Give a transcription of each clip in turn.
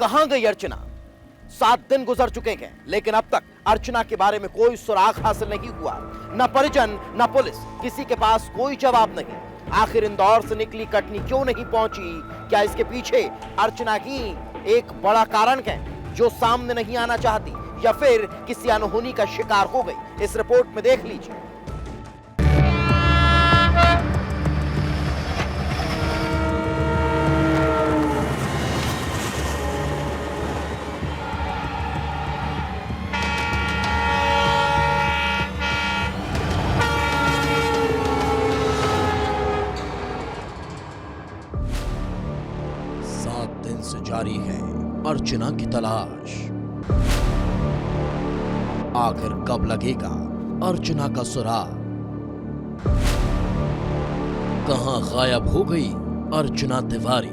कहां गई अर्चना? 7 दिन गुजर चुके हैं, लेकिन अब तक अर्चना के बारे में कोई सुराग हासिल नहीं हुआ। न परिजन न पुलिस, किसी के पास कोई जवाब नहीं। आखिर इंदौर से निकली कटनी क्यों नहीं पहुंची? क्या इसके पीछे अर्चना ही एक बड़ा कारण है जो सामने नहीं आना चाहती, या फिर किसी अनहोनी का शिकार हो गई? इस रिपोर्ट में देख लीजिए। से जारी है अर्चना की तलाश। आखिर कब लगेगा अर्चना का सुराग? कहां गायब हो गई अर्चना तिवारी?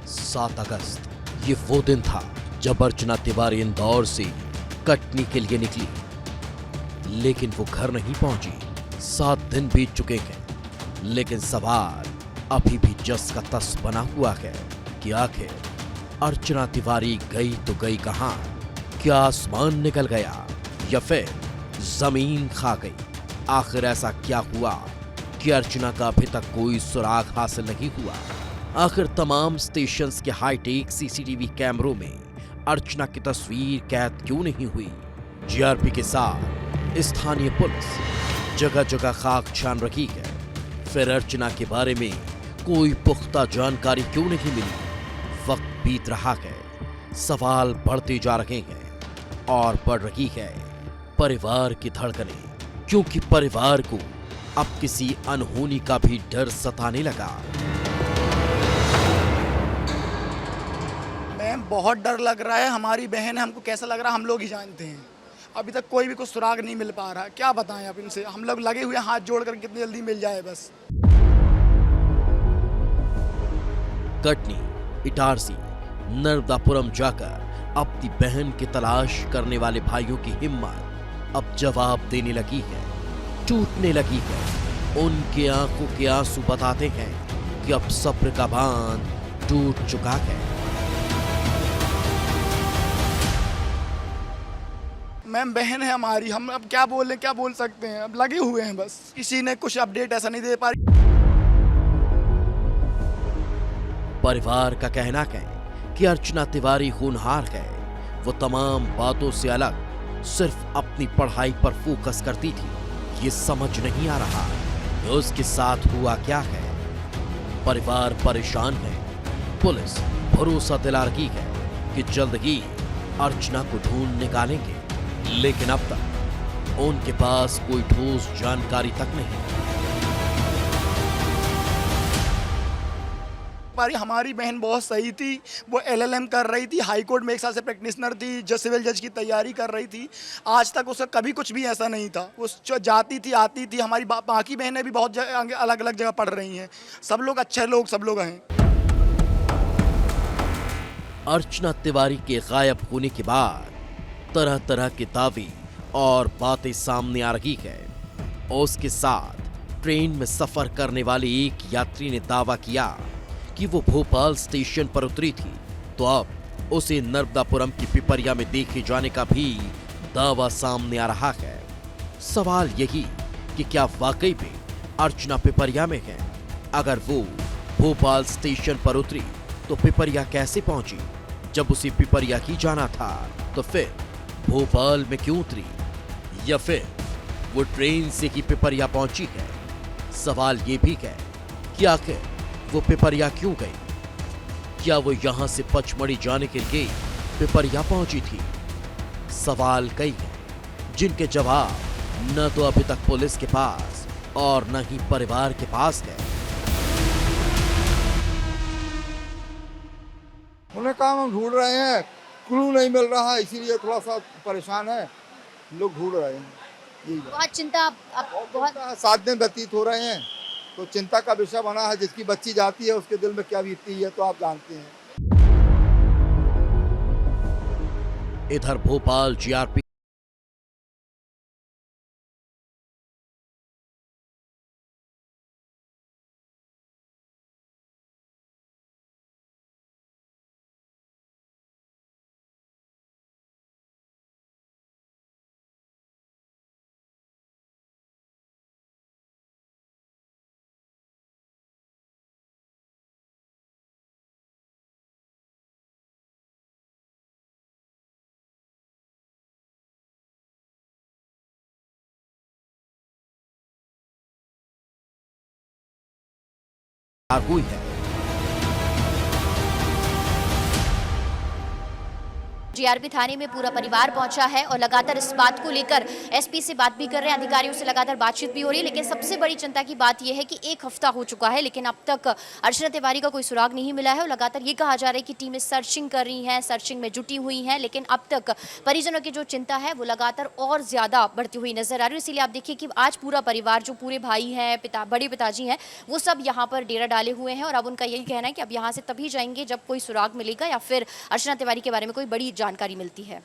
सात अगस्त, ये वो दिन था जब अर्चना तिवारी इंदौर से कटनी के लिए निकली, लेकिन वो घर नहीं पहुंची। 7 दिन बीत चुके हैं, लेकिन सवाल अभी भी जस का तस बना हुआ है कि आखिर अर्चना तिवारी गई तो गई कहां? क्या आसमान निकल गया या फिर जमीन खा गई? आखिर ऐसा क्या हुआ कि अर्चना का अभी तक कोई सुराग हासिल नहीं हुआ? आखिर तमाम स्टेशंस के हाईटेक सीसीटीवी कैमरों में अर्चना की तस्वीर कैद क्यों नहीं हुई? जीआरपी के साथ स्थानीय पुलिस जगह जगह खाक छान रही है, फिर अर्चना के बारे में कोई पुख्ता जानकारी क्यों नहीं मिली? वक्त बीत रहा है, सवाल बढ़ते जा रहे हैं और बढ़ रही है परिवार की धड़कनें, क्योंकि परिवार को अब किसी अनहोनी का भी डर सताने लगा। मैम, बहुत डर लग रहा है। हमारी बहन है, हमको कैसा लग रहा है हम लोग ही जानते हैं। अभी तक कोई भी कुछ सुराग नहीं मिल पा रहा। क्या बताएं आप इनसे? हम लोग लगे हुए हाथ जोड़कर कितनी जल्दी मिल जाए बस। कटनी, इटारसी, नर्मदापुरम जाकर अपनी बहन की तलाश करने वाले भाइयों की हिम्मत अब जवाब देने लगी है, टूटने लगी है। उनके आंखों के आंसू बताते हैं कि अब सब्र का बांध टूट चुका है। मैम, बहन है हमारी, हम अब क्या बोलें, क्या बोल सकते हैं? अब लगे हुए हैं बस। किसी ने कुछ अपडेट ऐसा नहीं दे पा रही। परिवार का कहना है कि अर्चना तिवारी होनहार है। वो तमाम बातों से अलग सिर्फ अपनी पढ़ाई पर फोकस करती थी। ये समझ नहीं आ रहा कि उसके साथ हुआ क्या है। परिवार परेशान है। पुलिस भरोसा दिला रही है कि जल्द ही अर्चना को ढूंढ निकालेंगे, लेकिन अब तक उनके पास कोई ठोस जानकारी तक नहीं। हमारी बहन बहुत सही थी। वो LLM कर रही थी, हाई कोर्ट में 1 साल से प्रैक्टिशनर थी, सिविल जज की तैयारी कर रही थी। आज तक उसका कभी कुछ भी ऐसा नहीं था। वो जाती थी, आती थी। हमारी बाकी बहनें भी बहुत अलग अलग जगह पढ़ रही हैं। सब लोग अच्छे लोग, सब लोग हैं। अर्चना तिवारी के गायब होने के बाद तरह तरह के दावे और बातें सामने आ रही है। उसके साथ ट्रेन में सफर करने वाले एक यात्री ने दावा किया कि वो भोपाल स्टेशन पर उतरी थी, तो अब उसे नर्मदापुरम की पिपरिया में देखे जाने का भी दावा सामने आ रहा है। सवाल यही कि क्या वाकई में अर्चना पिपरिया में है? अगर वो भोपाल स्टेशन पर उतरी तो पिपरिया कैसे पहुंची? जब उसे पिपरिया ही जाना था तो फिर भोपाल में क्यों उतरी? या फिर वो ट्रेन से ही पिपरिया पहुंची है? सवाल ये भी है कि आखिर वो पिपरिया क्यों गई? क्या वो यहां से पचमढ़ी जाने के लिए पिपरिया पहुंची थी? सवाल कई हैं जिनके जवाब न तो अभी तक पुलिस के पास और न ही परिवार के पास है। उन्हें काम हम ढूंढ रहे हैं, क्लू नहीं मिल रहा है, इसीलिए थोड़ा सा परेशान है। लोग ढूंढ रहे हैं। बहुत चिंता, अब बहुत 7 दिन व्यतीत हो रहे हैं, तो चिंता का विषय बना है। जिसकी बच्ची जाती है उसके दिल में क्या बीतती है तो आप जानते हैं। इधर भोपाल जीआरपी हुई है। जीआरपी थाने में पूरा परिवार पहुंचा है और लगातार इस बात को लेकर एसपी से बात भी कर रहे हैं, अधिकारियों से लगातार बातचीत भी हो रही है। लेकिन सबसे बड़ी चिंता की बात यह है कि 1 हफ्ता हो चुका है लेकिन अब तक अर्चना तिवारी का कोई सुराग नहीं मिला है और लगातार ये कहा जा रहा है कि टीमें सर्चिंग कर रही हैं, सर्चिंग में जुटी हुई हैं, लेकिन अब तक परिजनों की जो चिंता है वो लगातार और ज्यादा बढ़ती हुई नजर आ रही है। इसीलिए आप देखिए कि आज पूरा परिवार, जो पूरे भाई हैं, बड़े पिताजी हैं, वो सब यहाँ पर डेरा डाले हुए हैं और अब उनका यही कहना है कि अब यहाँ से तभी जाएंगे जब कोई सुराग मिलेगा या फिर अर्चना तिवारी के बारे में कोई बड़ी जानकारी मिलती है।